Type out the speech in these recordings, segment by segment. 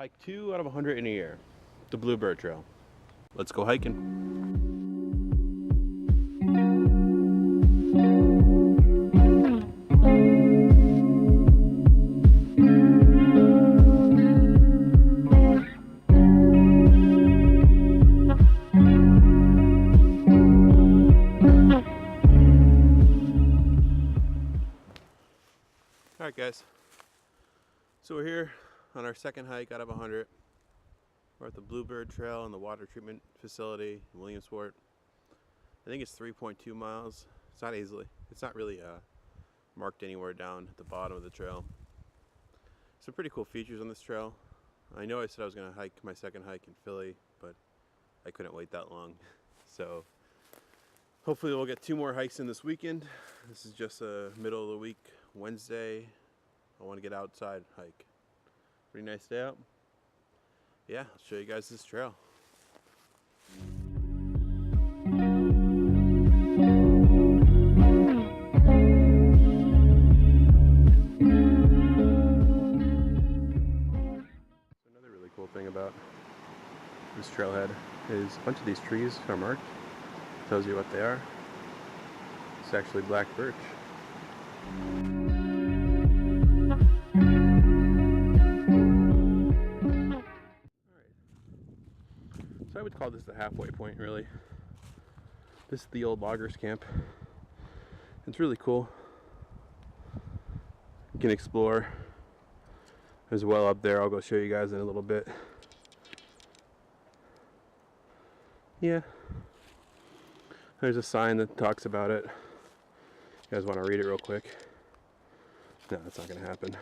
Hike 2 out of 100 in a year, the Bluebird Trail. Let's go hiking. Alright guys, so we're here on our second hike out of 100. We're at the Bluebird Trail and the water treatment facility in Williamsport. I think it's 3.2 miles. It's not really marked anywhere down at the bottom of the trail. Some pretty cool features on this trail. I know I said I was going to hike my second hike in Philly, but I couldn't wait that long. So hopefully we'll get 2 more hikes in this weekend. This is just a middle of the week, Wednesday. I want to get outside, hike. Pretty nice day out. Yeah, I'll show you guys this trail. Another really cool thing about this trailhead is a bunch of these trees are marked. Tells you what they are. It's actually black birch. So I would call this the halfway point, really. This is the old loggers camp. It's really cool. You can explore as well up there. I'll go show you guys in a little bit. Yeah. There's a sign that talks about it. You guys want to read it real quick? No, that's not going to happen.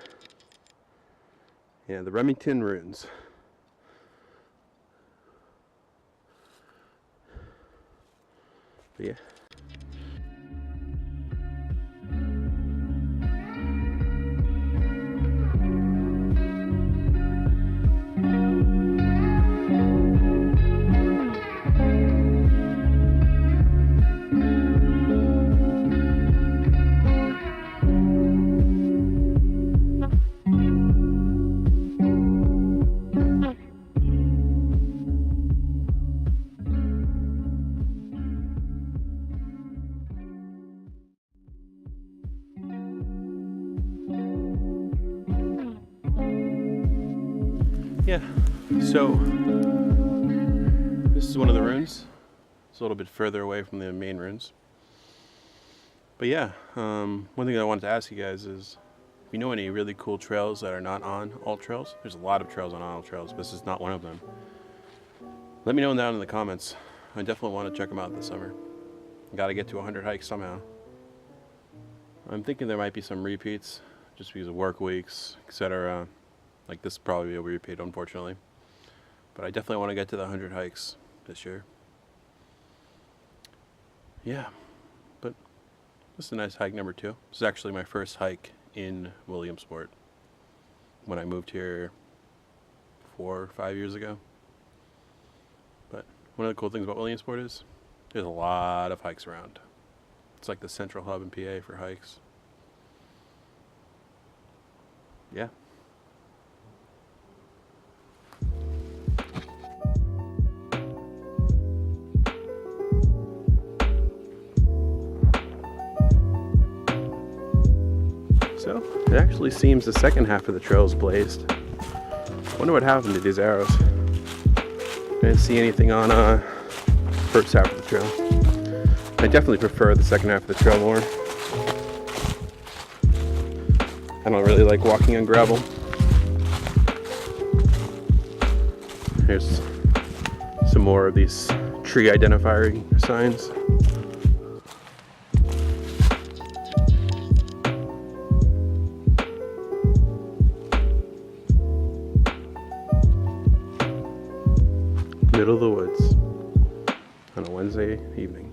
Yeah, the Remington runes. But yeah. Yeah, so this is one of the runes. It's a little bit further away from the main runes. But yeah, one thing I wanted to ask you guys is, if you know any really cool trails that are not on all trails, there's a lot of trails on all trails, but this is not one of them. Let me know down in the comments. I definitely want to check them out this summer. Got to get to 100 hikes somehow. I'm thinking there might be some repeats, just because of work weeks, etc. Like this probably will be repeat, unfortunately. But I definitely want to get to the 100 hikes this year. Yeah, but this is a nice hike number 2. This is actually my first hike in Williamsport when I moved here 4 or 5 years ago. But one of the cool things about Williamsport is there's a lot of hikes around. It's like the central hub in PA for hikes. Yeah. So, it actually seems the second half of the trail is blazed. Wonder what happened to these arrows. Didn't see anything on first half of the trail. I definitely prefer the second half of the trail more. I don't really like walking on gravel. Here's some more of these tree identifying signs. Middle of the woods on a Wednesday evening.